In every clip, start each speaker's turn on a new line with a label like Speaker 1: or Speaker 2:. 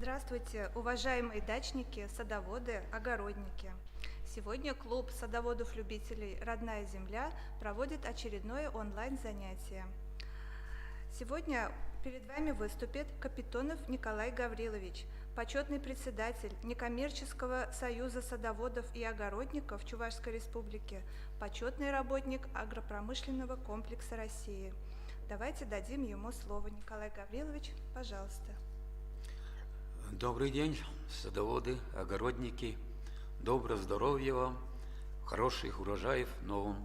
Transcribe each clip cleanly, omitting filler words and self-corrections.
Speaker 1: Здравствуйте, уважаемые дачники, садоводы, огородники. Сегодня клуб садоводов-любителей «Родная земля» проводит очередное онлайн-занятие. Сегодня перед вами выступит Капитонов Николай Гаврилович, почетный председатель Некоммерческого союза садоводов и огородников Чувашской Республики, почетный работник агропромышленного комплекса России. Давайте дадим ему слово. Николай Гаврилович, пожалуйста.
Speaker 2: Добрый день, садоводы, огородники. Доброго здоровья вам, хороших урожаев в новом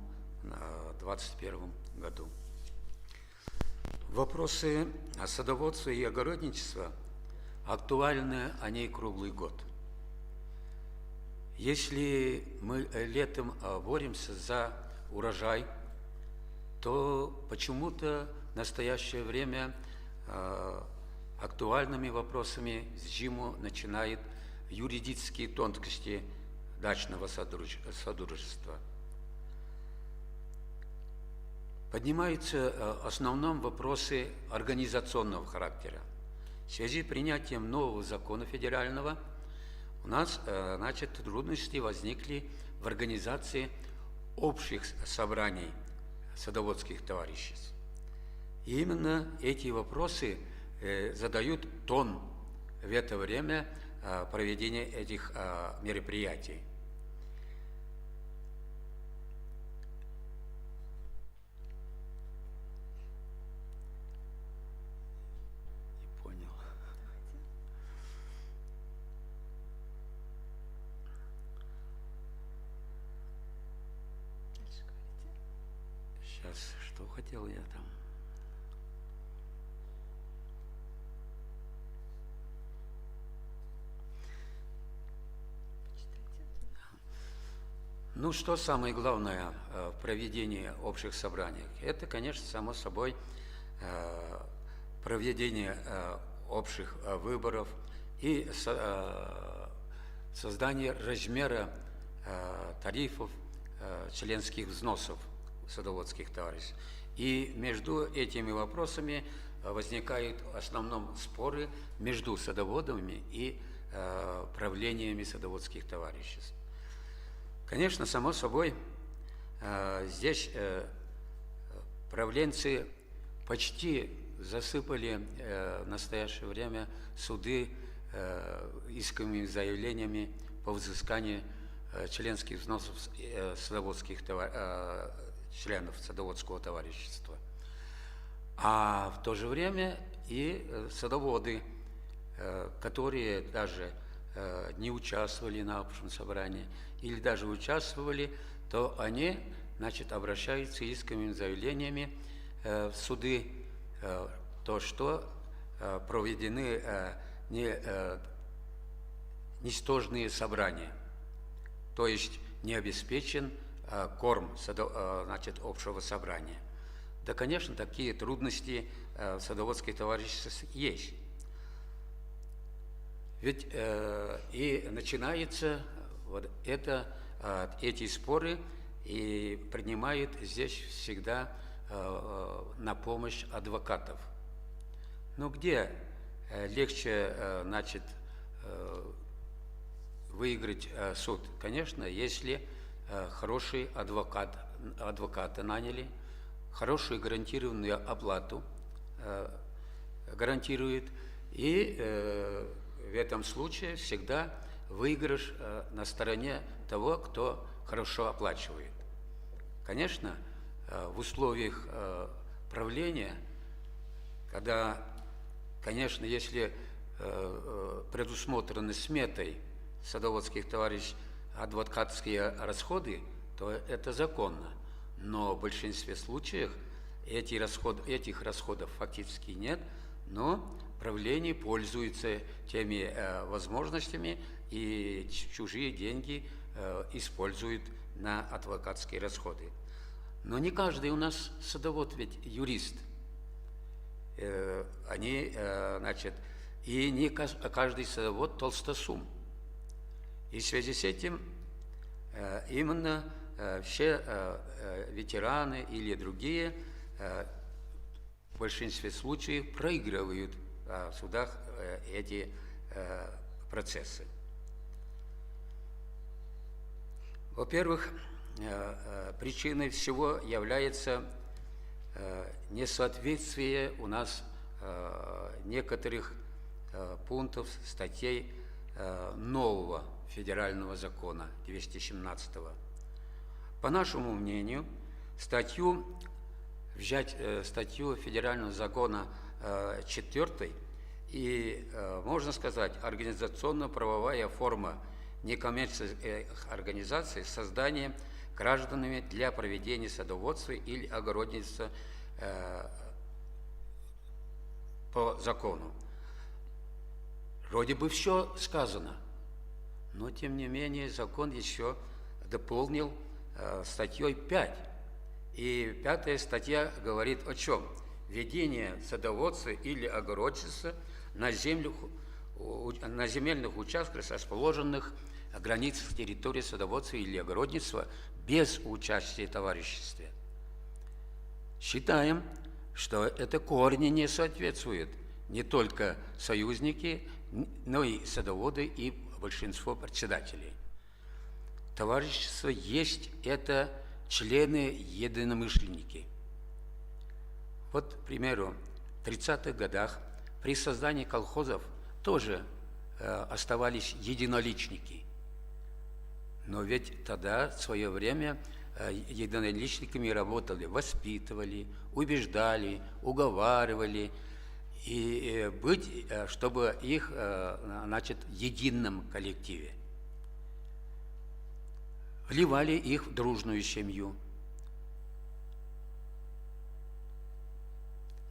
Speaker 2: 2021 году. Вопросы садоводства и огородничества актуальны, они круглый год. Если мы летом боремся за урожай, то почему-то в настоящее время актуальными вопросами зиму начинают юридические тонкости дачного содружества. Поднимаются в основном вопросы организационного характера. В связи с принятием нового закона федерального у нас трудности возникли в организации общих собраний садоводских товариществ. И именно эти вопросы задают тон в это время проведения этих мероприятий. Не понял.
Speaker 1: Дальше говорите.
Speaker 2: Сейчас, что хотел я там? Ну, что самое главное в проведении общих собраний? Это, конечно, само собой, проведение общих выборов и создание размера тарифов членских взносов садоводских товариществ. И между этими вопросами возникают в основном споры между садоводами и правлениями садоводских товариществ. Конечно, само собой, здесь правленцы почти засыпали в настоящее время суды исковыми заявлениями по взысканию членских взносов членов садоводского товарищества. А в то же время и садоводы, которые даже не участвовали на общем собрании или даже участвовали, то они, обращаются с исковыми заявлениями в суды, то что проведены ничтожные собрания, то есть не обеспечен корм общего собрания. Да, конечно, такие трудности в садоводских товариществах есть. Ведь и начинаются эти споры, и принимают здесь всегда на помощь адвокатов. Но где легче выиграть суд? Конечно, если хороший адвоката наняли, хорошую гарантированную оплату гарантирует, и в этом случае всегда выигрыш на стороне того, кто хорошо оплачивает. Конечно, в условиях правления, когда, конечно, если предусмотрены сметой садоводских товариществ адвокатские расходы, то это законно. Но в большинстве случаев этих расходов фактически нет, но правление пользуется теми возможностями и чужие деньги использует на адвокатские расходы. Но не каждый у нас садовод ведь юрист. И не каждый садовод толстосум. И в связи с этим именно все ветераны или другие в большинстве случаев проигрывают в судах эти процессы. Во-первых, причиной всего является несоответствие у нас некоторых пунктов статей нового федерального закона 217-го. По нашему мнению, взять статью федерального закона 4 и, можно сказать, организационно-правовая форма некоммерческих организаций создание гражданами для проведения садоводства или огородничества по закону. Вроде бы все сказано, но тем не менее закон еще дополнил статьей 5. И 5 статья говорит о чем? Ведение садоводства или огородничества на земельных участках, расположенных в границах территории садоводства или огородничества без участия в товариществе. Считаем, что это корни не соответствует не только союзники, но и садоводы и большинство председателей. Товарищество есть это члены-единомышленники. Вот, к примеру, в 30-х годах при создании колхозов тоже оставались единоличники. Но ведь тогда, в свое время, единоличниками работали, воспитывали, убеждали, уговаривали, и быть, чтобы их, значит, в едином коллективе. Вливали их в дружную семью.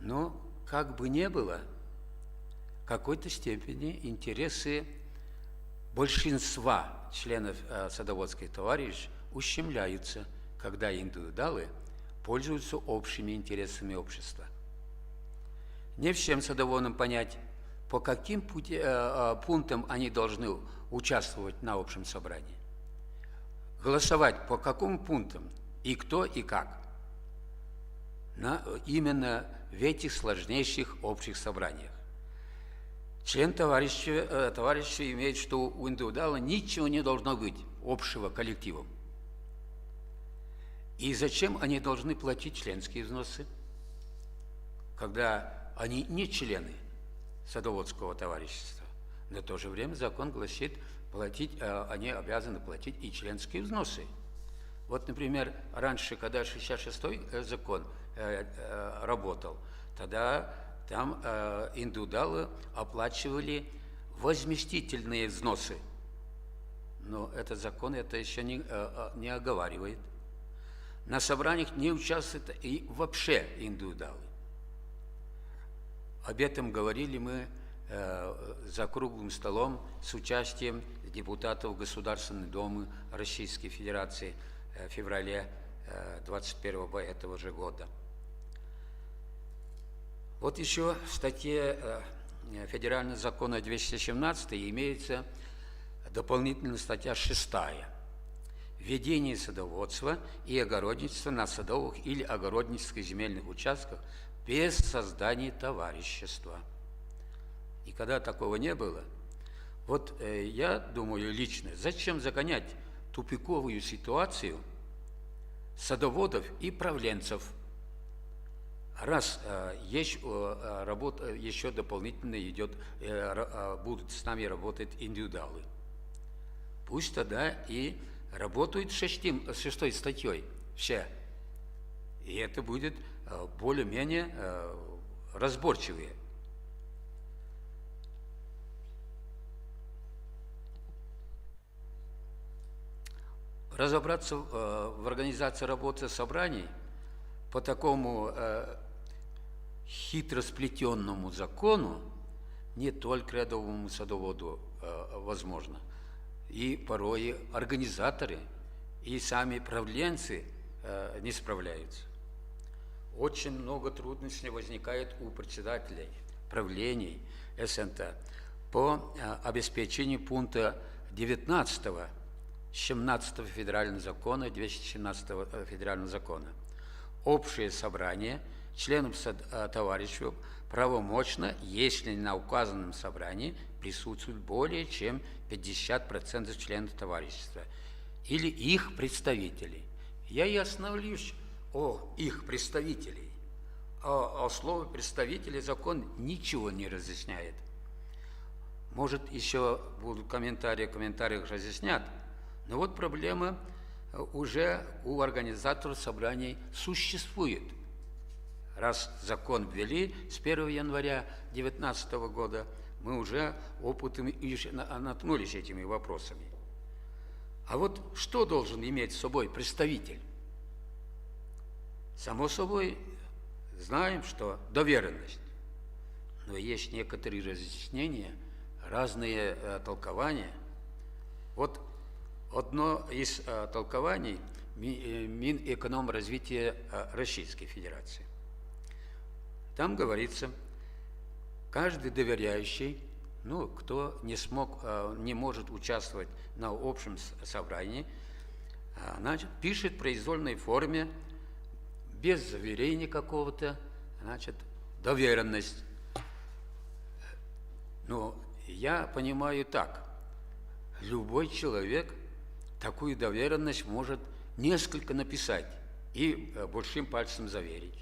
Speaker 2: Но, как бы ни было, в какой-то степени интересы большинства членов садоводских товариществ ущемляются, когда индивидуалы пользуются общими интересами общества. Не всем садоводам понять, по каким пунктам они должны участвовать на общем собрании, голосовать по каким пунктам, и кто, и как. Именно в этих сложнейших общих собраниях. Член товарища имеет, что у индивидуала ничего не должно быть общего коллективом. И зачем они должны платить членские взносы, когда они не члены садоводского товарищества? Но в то же время закон гласит, они обязаны платить и членские взносы. Вот, например, раньше, когда 66-й закон работал, тогда там индивидуалы оплачивали возместительные взносы. Но этот закон это еще не оговаривает. На собраниях не участвуют и вообще индивидуалы. Об этом говорили мы за круглым столом с участием депутатов Государственной Думы Российской Федерации в феврале 21 этого же года. Вот еще в статье Федерального закона 217 имеется дополнительная статья 6. Ведение садоводства и огородничества на садовых или огороднических земельных участках без создания товарищества. И когда такого не было, вот я думаю лично, зачем загонять тупиковую ситуацию садоводов и правленцев, раз есть работа, еще дополнительно идет, будут с нами работать индивидуалы. Пусть тогда и работают с 6 статьей все. И это будет более-менее разборчивее. Разобраться в организации работы собраний по такому хитросплетенному закону не только рядовому садоводу возможно, и порой организаторы и сами правленцы не справляются. Очень много трудностей возникает у председателей правлений СНТ по обеспечению пункта 19 17 федерального закона, 217 федерального закона. Общее собрание членов товарищества правомочно, если на указанном собрании присутствует более чем 50% членов товарищества или их представителей. Я и остановлюсь о их представителей. О слове «представители» закон ничего не разъясняет. Может, еще будут в комментариях разъяснят. Но вот проблема уже у организаторов собраний существует. Раз закон ввели с 1 января 2019 года, мы уже опытом наткнулись этими вопросами. А вот что должен иметь с собой представитель? Само собой, знаем, что доверенность. Но есть некоторые разъяснения, разные толкования. Вот одно из толкований Минэкономразвития Российской Федерации. Там говорится, каждый доверяющий, кто не может участвовать на общем собрании, значит, пишет в произвольной форме, без заверения какого-то, значит, доверенность. Но я понимаю так, любой человек такую доверенность может несколько написать и большим пальцем заверить.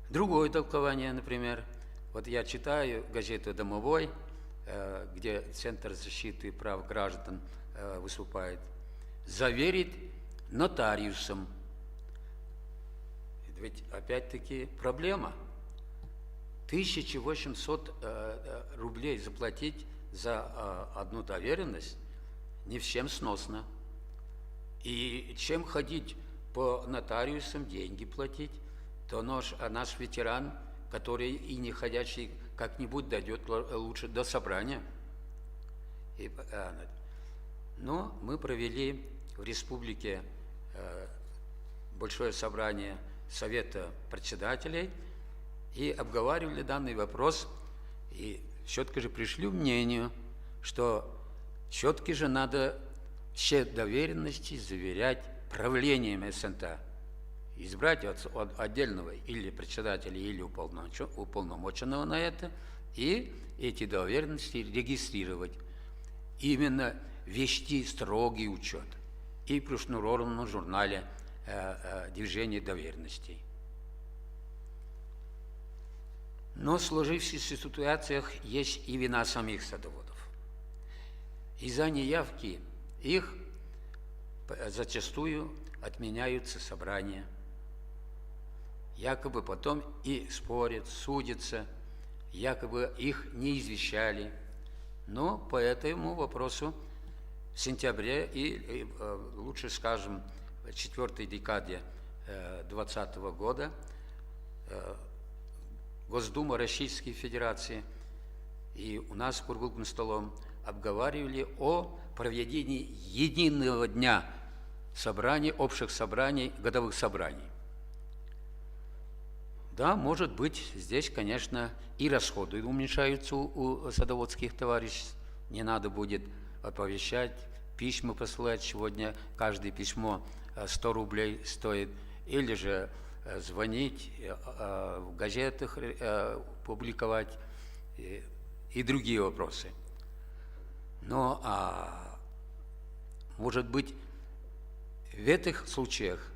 Speaker 2: Другое толкование, например, вот я читаю газету «Домовой», где Центр защиты прав граждан выступает, заверит нотариусом. Ведь опять-таки проблема. 1800 рублей заплатить за одну доверенность не всем сносно. И чем ходить по нотариусам, деньги платить, то наш ветеран, который и не ходячий, как-нибудь дойдет лучше до собрания. Но мы провели в республике большое собрание Совета председателей и обговаривали данный вопрос, и все-таки же пришли к мнению, что все-таки же надо все доверенности заверять правлением СНТ, избрать от отдельного или председателя, или уполномоченного на это, и эти доверенности регистрировать. Именно вести строгий учет и при шнурованном журнале движения доверенностей. Но в сложившихся ситуациях есть и вина самих садоводов. Из-за неявки их зачастую отменяются собрания. Якобы потом и спорят, судятся, якобы их не извещали. Но по этому вопросу в сентябре и лучше скажем, в 4-й декаде 2020 года Госдума Российской Федерации и у нас в круглым столом обговаривали о проведении единого дня собраний, общих собраний, годовых собраний. Да, может быть, здесь, конечно, и расходы уменьшаются у садоводских товарищей. Не надо будет оповещать, письма посылать. Сегодня каждое письмо 100 рублей стоит. Или же звонить, в газетах публиковать и другие вопросы. Но, может быть, в этих случаях,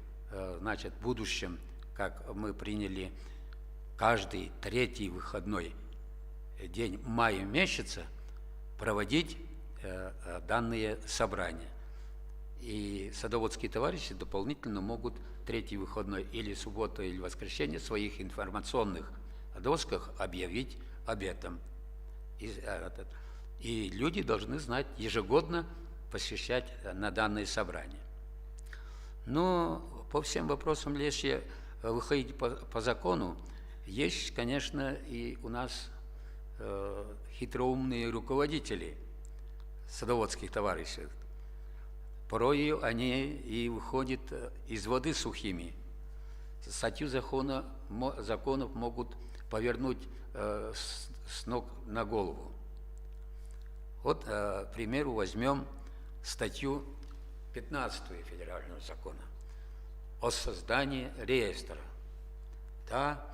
Speaker 2: значит, в будущем, как мы приняли каждый 3-й выходной день мая месяца, проводить данные собрания. И садоводские товарищи дополнительно могут 3-й выходной или субботу, или воскресенье в своих информационных досках объявить об этом. И люди должны знать, ежегодно посещать на данные собрания. Но по всем вопросам, если выходить по закону, есть, конечно, и у нас хитроумные руководители садоводских товарищей. Порой они и выходят из воды сухими. Статью законов могут повернуть с ног на голову. Вот, к примеру, возьмем статью 15 федерального закона. о создании реестра. Да,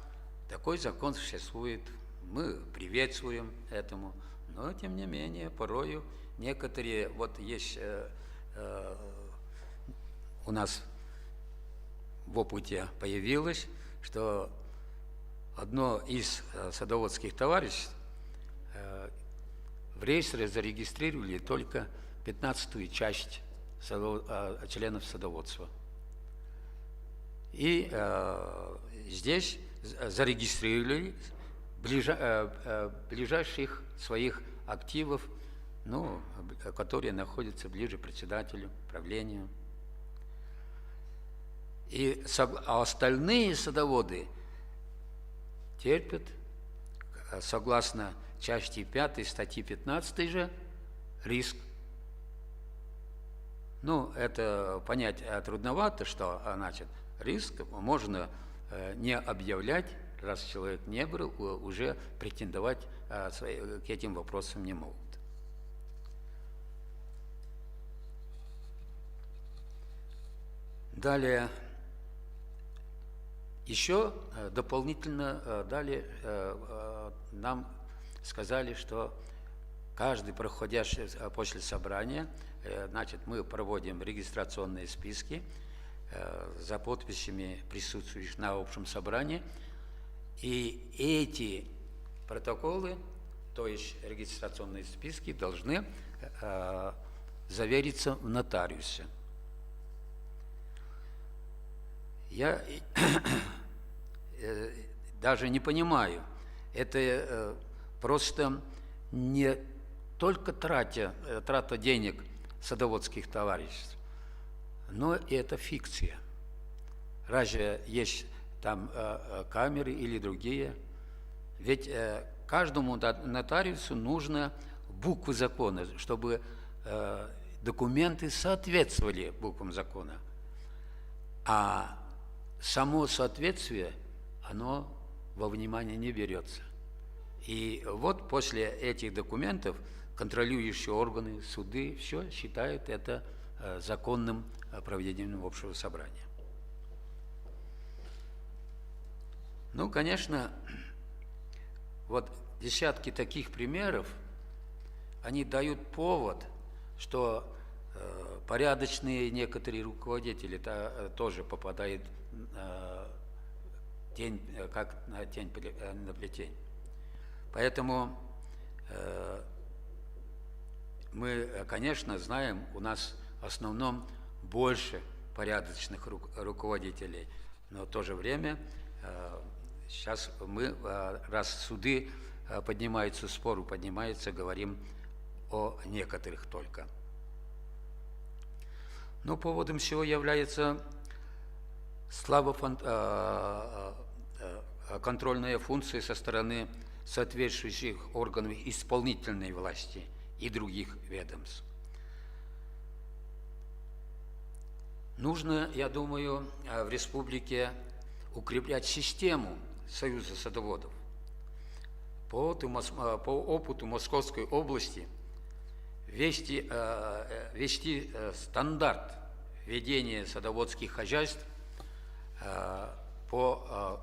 Speaker 2: такой закон существует, мы приветствуем этому, но тем не менее порою некоторые, вот есть у нас в опыте появилось, что одно из садоводских товариществ в реестре зарегистрировали только 15-ю часть членов садоводства. И здесь зарегистрировали ближайших своих активов, ну, которые находятся ближе к председателю, правлению. А остальные садоводы терпят, согласно части 5 статьи 15 же, риск. Ну, это понять трудновато, что значит риск можно не объявлять, раз человек не был, уже претендовать к этим вопросам не могут. Далее, еще дополнительно далее нам сказали, что каждый проходящий после собрания, значит, мы проводим регистрационные списки за подписями присутствующих на общем собрании, и эти протоколы, то есть регистрационные списки, должны завериться в нотариусе. Я даже не понимаю, это просто не только трата денег садоводских товариществ, но и это фикция. Разве есть там камеры или другие? Ведь каждому нотариусу нужно буквы закона, чтобы документы соответствовали буквам закона. А само соответствие, оно во внимание не берется. И вот после этих документов контролирующие органы, суды, все считают это законным проведением общего собрания. Ну, конечно, вот десятки таких примеров, они дают повод, что порядочные некоторые руководители тоже попадают как на тень на плетень. Поэтому мы, конечно, знаем, у нас в основном больше порядочных руководителей, но в то же время сейчас мы, раз суды поднимаются, споры поднимаются, говорим о некоторых только. Но поводом всего является контрольная функция со стороны соответствующих органов исполнительной власти и других ведомств. Нужно, я думаю, в республике укреплять систему Союза садоводов. По опыту Московской области ввести стандарт ведения садоводских хозяйств, по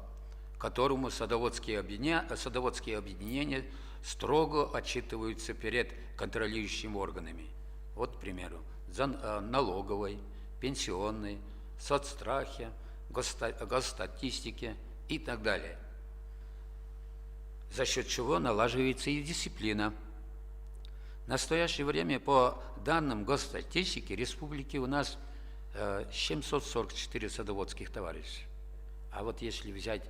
Speaker 2: которому садоводские объединения строго отчитываются перед контролирующими органами. Вот, к примеру, за налоговой, пенсионной, соцстрахе, госстатистике и так далее. За счет чего налаживается и дисциплина. В настоящее время, по данным госстатистики республики, у нас 744 садоводских товарища. А вот если взять,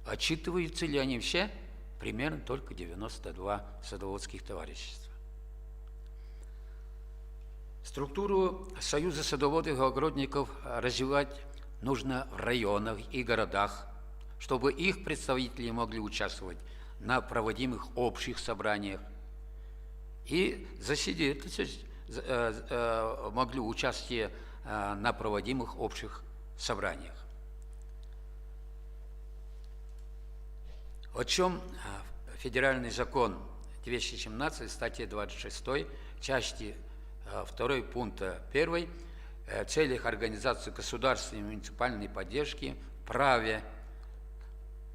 Speaker 2: отчитываются ли они все, примерно только 92 садоводских товарищества. Структуру Союза садоводов и огородников развивать нужно в районах и городах, чтобы их представители могли участвовать на проводимых общих собраниях и засвидетельствовать могли участие на проводимых общих собраниях. О чем федеральный закон 217, статья 26, части 2 пункта 1 целях организации государственной и муниципальной поддержки праве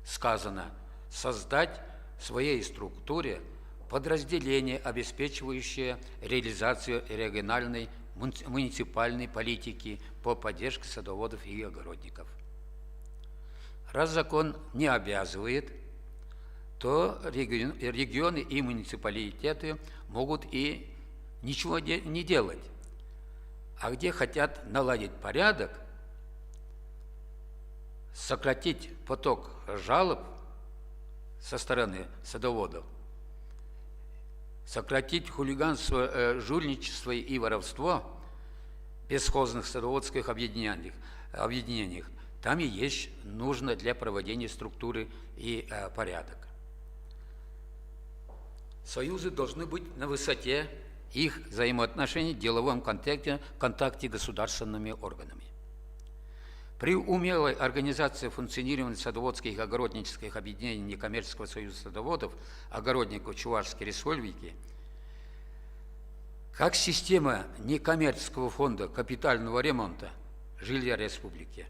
Speaker 2: сказано создать в своей структуре подразделение, обеспечивающее реализацию региональной муниципальной политики по поддержке садоводов и огородников. Раз закон не обязывает, то регионы и муниципалитеты могут и ничего не делать. А где хотят наладить порядок, сократить поток жалоб со стороны садоводов, сократить хулиганство, жульничество и воровство в бесхозных садоводских объединениях, там и есть нужно для проведения структуры и порядок. Союзы должны быть на высоте их взаимоотношений в деловом контакте государственными органами. При умелой организации функционирования садоводских и огороднических объединений Некоммерческого союза садоводов, огородников Чувашской республики, как система некоммерческого фонда капитального ремонта жилья республики,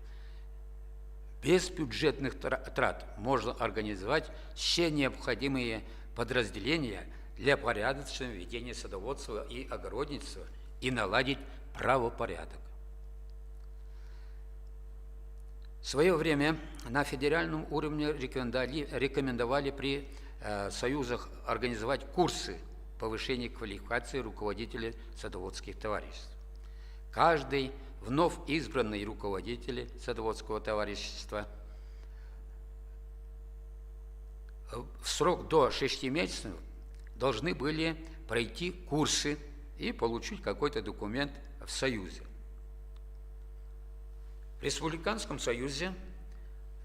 Speaker 2: без бюджетных трат можно организовать все необходимые подразделения для порядочного ведения садоводства и огородничества и наладить правопорядок. В свое время на федеральном уровне рекомендовали при союзах организовать курсы повышения квалификации руководителей садоводских товариществ. Каждый вновь избранный руководитель садоводского товарищества в срок до 6 месяцев должны были пройти курсы и получить какой-то документ в Союзе. В Республиканском Союзе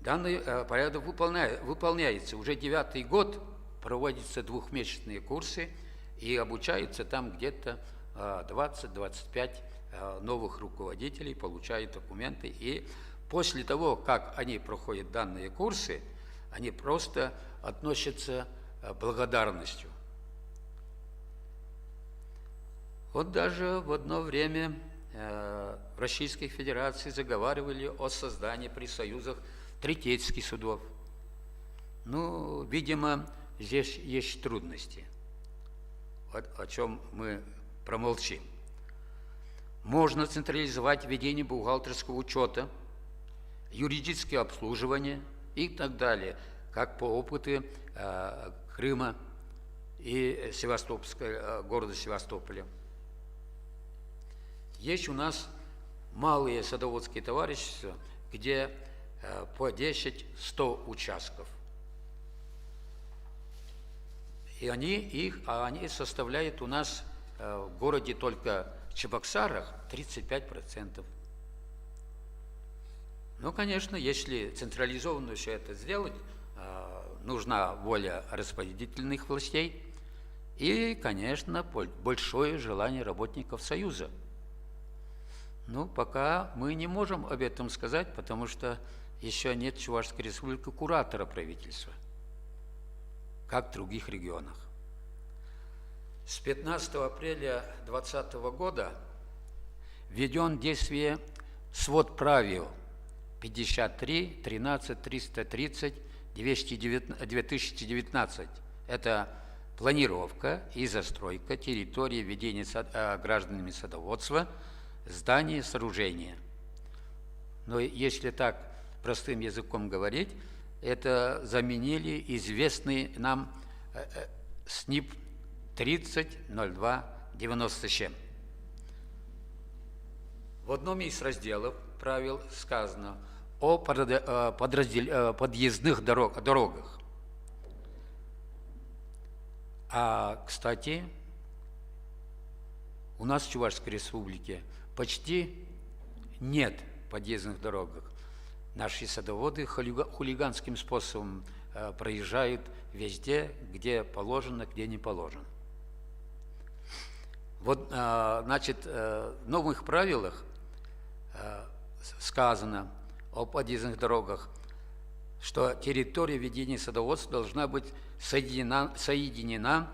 Speaker 2: данный порядок выполняется. Уже 9-й год проводятся двухмесячные курсы, и обучаются там где-то 20-25 новых руководителей, получают документы. И после того, как они проходят данные курсы, они просто относятся благодарностью. Вот даже в одно время в Российской Федерации заговаривали о создании при союзах третейских судов. Ну, видимо, здесь есть трудности, о чем мы промолчим. Можно централизовать ведение бухгалтерского учета, юридическое обслуживание и так далее, как по опыту Крыма и города Севастополя. Есть у нас малые садоводские товарищества, где по 10-100 участков. И они составляют у нас в городе только в Чебоксарах 35%. Ну, конечно, если централизованно все это сделать, нужна воля распорядительных властей и, конечно, большое желание работников Союза. Ну, пока мы не можем об этом сказать, потому что еще нет в Чувашской республике куратора правительства, как в других регионах. С 15 апреля 2020 года введен в действие свод правил 53, 13, 330, 2019. Это планировка и застройка территории ведения гражданами садоводства, зданий, сооружения. Но если так простым языком говорить, это заменили известный нам СНИП 30.02.97. В одном из разделов правил сказано о подъездных дорогах. А, кстати, у нас в Чувашской республике почти нет подъездных дорог. Наши садоводы хулиганским способом проезжают везде, где положено, где не положено. Вот, значит, в новых правилах сказано о подъездных дорогах, что территория ведения садоводства должна быть соединена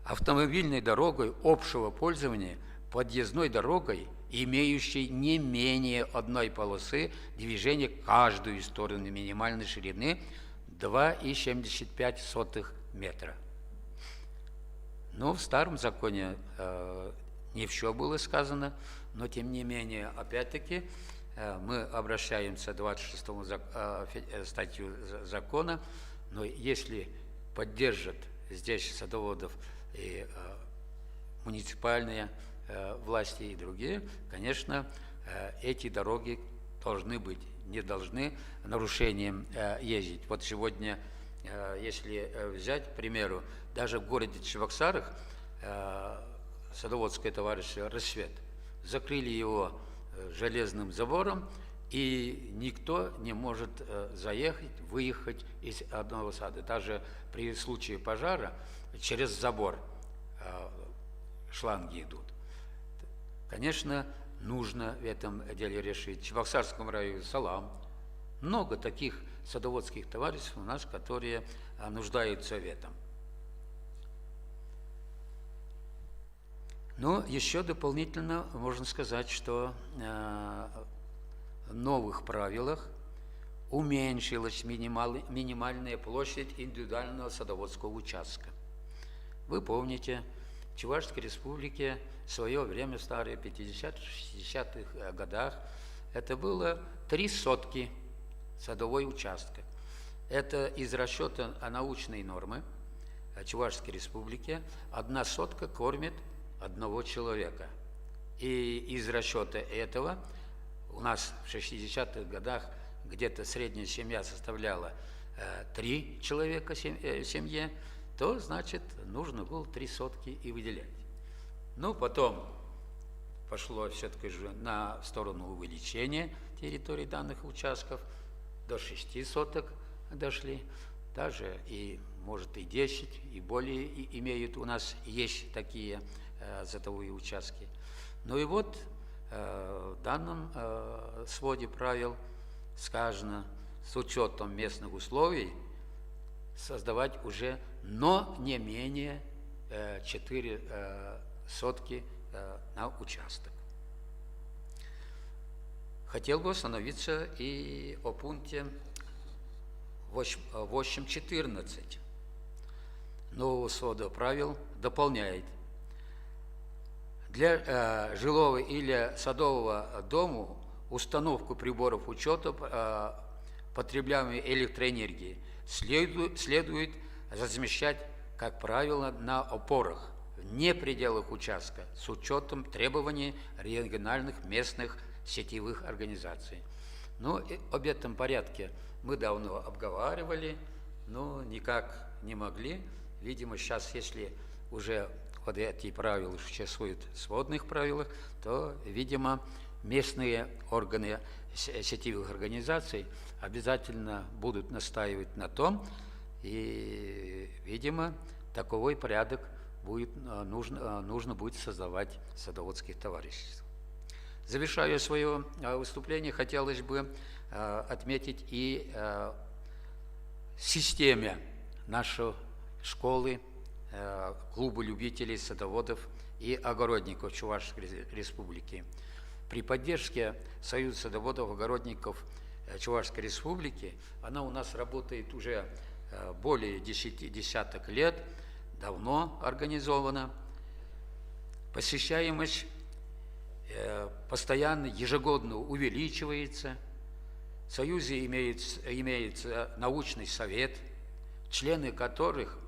Speaker 2: автомобильной дорогой общего пользования, подъездной дорогой имеющей не менее одной полосы движения каждую сторону минимальной ширины 2,75 метра. Но в старом законе не все было сказано, но тем не менее, опять-таки, мы обращаемся к 26-му статью закона, но если поддержат здесь садоводов и муниципальные власти и другие, конечно, эти дороги должны быть, не должны нарушением ездить. Вот сегодня, если взять, к примеру, даже в городе Чебоксарах садоводское товарищество «Рассвет» закрыли его железным забором, и никто не может заехать, выехать из одного сада. Даже при случае пожара через забор шланги идут. Конечно, нужно в этом деле решить. В Чебоксарском районе Салам много таких садоводских товариществ у нас, которые нуждаются в этом. Но еще дополнительно можно сказать, что в новых правилах уменьшилась минимальная площадь индивидуального садоводского участка. Вы помните, в Чувашской республике в свое время, в старые 50-60-х годах, это было 3 сотки садовой участка. Это из расчета научной нормы Чувашской республики 1 сотка кормит 1 человека. И из расчета этого у нас в 60-х годах где-то средняя семья составляла 3 человека в семье, то, значит, нужно было 3 сотки и выделять. Ну, потом пошло все-таки же на сторону увеличения территории данных участков, до 6 соток дошли, даже и, может, и 10, и более имеют у нас, есть такие садовые участки. Ну и вот в данном своде правил сказано, с учетом местных условий создавать уже, но не менее 4 сотки на участок. Хотел бы остановиться и о пункте 8.14 нового свода правил дополняет: для жилого или садового дома установку приборов учета потребляемой электроэнергии следует размещать, как правило, на опорах вне пределах участка с учетом требований региональных местных сетевых организаций. Но об этом порядке мы давно обговаривали, но никак не могли. Видимо, сейчас, если уже вот эти правила существуют в сводных правилах, то, видимо, местные органы сетевых организаций обязательно будут настаивать на том, и, видимо, таковой порядок нужно будет создавать садоводских товариществ. Завершая свое выступление, хотелось бы отметить и системе нашей школы, клуба любителей садоводов и огородников Чувашской республики. При поддержке Союза садоводов-огородников Чувашской республики, она у нас работает уже более 10 десяток лет, давно организована. Посещаемость постоянно, ежегодно увеличивается. В Союзе имеется научный совет, члены которых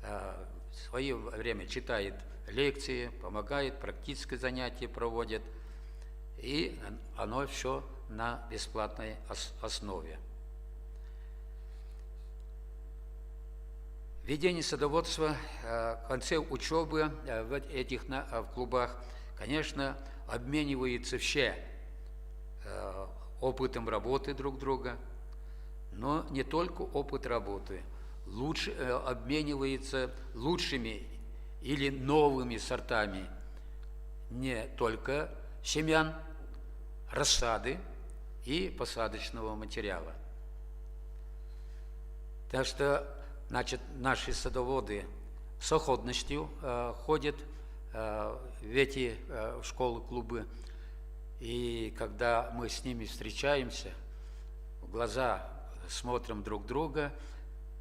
Speaker 2: в свое время читают лекции, помогают, практические занятия проводят, и оно все на бесплатной основе. Ведение садоводства в конце учебы в этих клубах, конечно, обмениваются все опытом работы друг друга, но не только опыт работы, обменивается лучшими или новыми сортами не только семян, рассады и посадочного материала. Так что, значит, наши садоводы с охотностью ходят в эти школы, клубы, И когда мы с ними встречаемся, в глаза смотрим друг друга,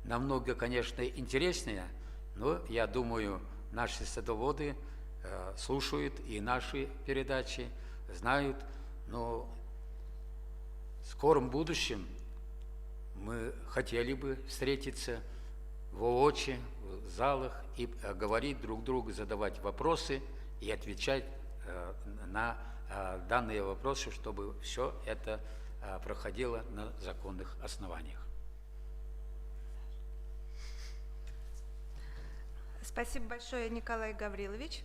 Speaker 2: намного, конечно, интереснее, но я думаю, наши садоводы слушают и наши передачи, знают, но в скором будущем мы хотели бы встретиться воочию, в залах и говорить друг другу, задавать вопросы и отвечать на данные вопросы, чтобы все это проходило на законных основаниях.
Speaker 1: Спасибо большое, Николай Гаврилович.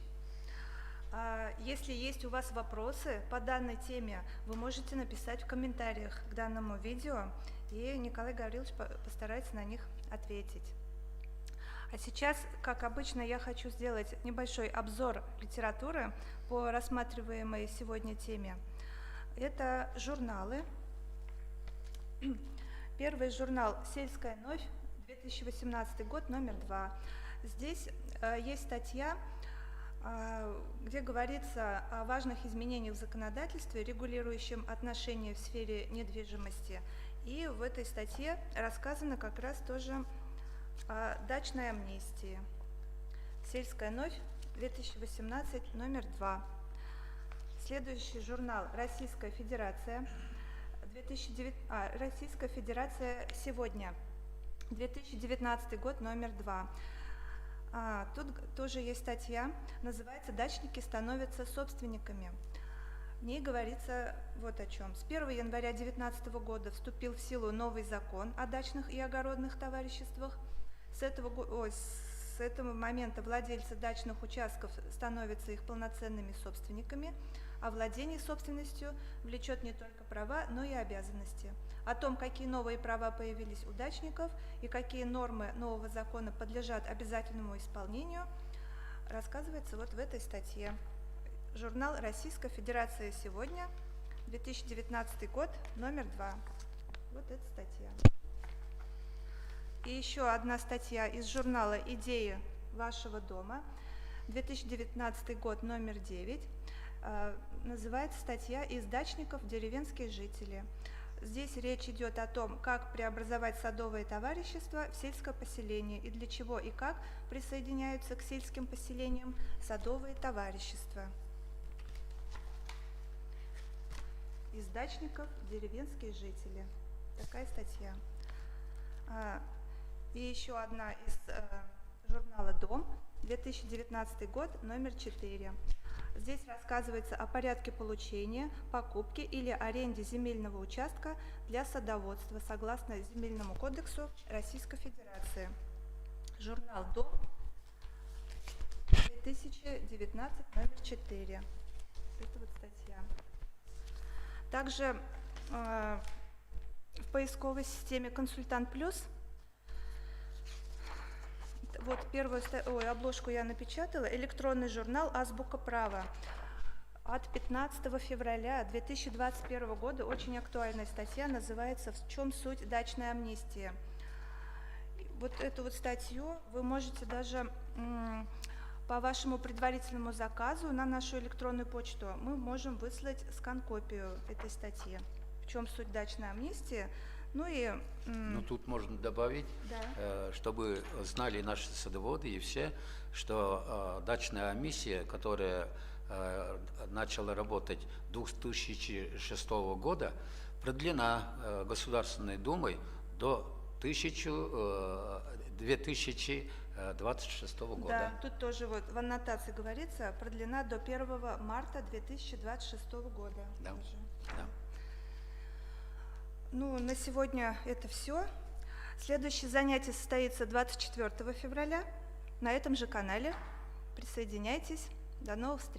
Speaker 1: Если есть у вас вопросы по данной теме, вы можете написать в комментариях к данному видео, и Николай Гаврилович постарается на них ответить. А сейчас, как обычно, я хочу сделать небольшой обзор литературы по рассматриваемой сегодня теме. Это журналы. Первый журнал «Сельская новь», 2018 год, номер 2. Здесь есть статья, где говорится о важных изменениях в законодательстве, регулирующем отношения в сфере недвижимости. И в этой статье рассказано как раз тоже о дачной амнистии. «Сельская новь», 2018, номер 2. Следующий журнал «Российская Федерация», «Российская Федерация сегодня», 2019 год, номер 2. Тут тоже есть статья, называется «Дачники становятся собственниками». В ней говорится вот о чем. С 1 января 2019 года вступил в силу новый закон о дачных и огородных товариществах. С этого момента владельцы дачных участков становятся их полноценными собственниками, а владение собственностью влечет не только права, но и обязанности. О том, какие новые права появились у дачников и какие нормы нового закона подлежат обязательному исполнению, рассказывается вот в этой статье. Журнал «Российская Федерация сегодня», 2019 год, номер 2. Вот эта статья. И еще одна статья из журнала «Идеи вашего дома», 2019 год, номер 9. Называется статья «Из дачников деревенские жители». Здесь речь идет о том, как преобразовать садовое товарищество в сельское поселение и для чего и как присоединяются к сельским поселениям садовые товарищества. Из дачников деревенские жители. Такая статья. И еще одна из журнала «Дом», 2019 год, номер 4. Здесь рассказывается о порядке получения, покупки или аренде земельного участка для садоводства согласно Земельному кодексу Российской Федерации. Журнал «Дом», 2019, номер 4. Это вот статья. Также в поисковой системе «Консультант Плюс» вот первую обложку я напечатала, электронный журнал «Азбука права» от 15 февраля 2021 года, очень актуальная статья, называется «В чем суть дачной амнистии?». Вот эту вот статью вы можете даже по вашему предварительному заказу на нашу электронную почту мы можем выслать скан-копию этой статьи. В чем суть дачной амнистии? Ну и
Speaker 2: тут можно добавить,
Speaker 1: да,
Speaker 2: чтобы знали наши садоводы и все, что дачная амнистия, которая начала работать 2006 года, продлена Государственной Думой до 2026 года.
Speaker 1: Да, тут тоже вот в аннотации говорится, продлена до 1 марта 2026 года.
Speaker 2: Да,
Speaker 1: тоже.
Speaker 2: да.
Speaker 1: Ну, на сегодня это все. Следующее занятие состоится 24 февраля на этом же канале. Присоединяйтесь. До новых встреч.